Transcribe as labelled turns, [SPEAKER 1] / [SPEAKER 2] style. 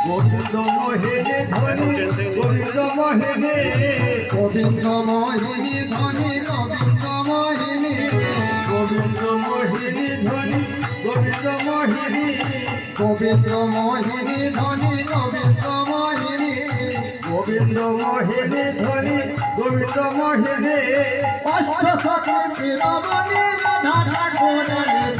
[SPEAKER 1] গোবিন্দ মোহিনী ধ্বনি গোবিন্দ মোহিনী
[SPEAKER 2] গোবিন্দ মোহিনী ধ্বনি গোবিন্দ মোহিনী
[SPEAKER 1] গোবিন্দ মোহিনী ধ্বনি গোবিন্দ মোহিনী
[SPEAKER 2] গোবিন্দ মোহিনী ধ্বনি গোবিন্দ মোহিনী
[SPEAKER 1] গোবিন্দ মোহিনী ধ্বনি গোবিন্দ মোহিনী
[SPEAKER 2] অষ্ট সখী বীরমণি রাধা ঠাকুর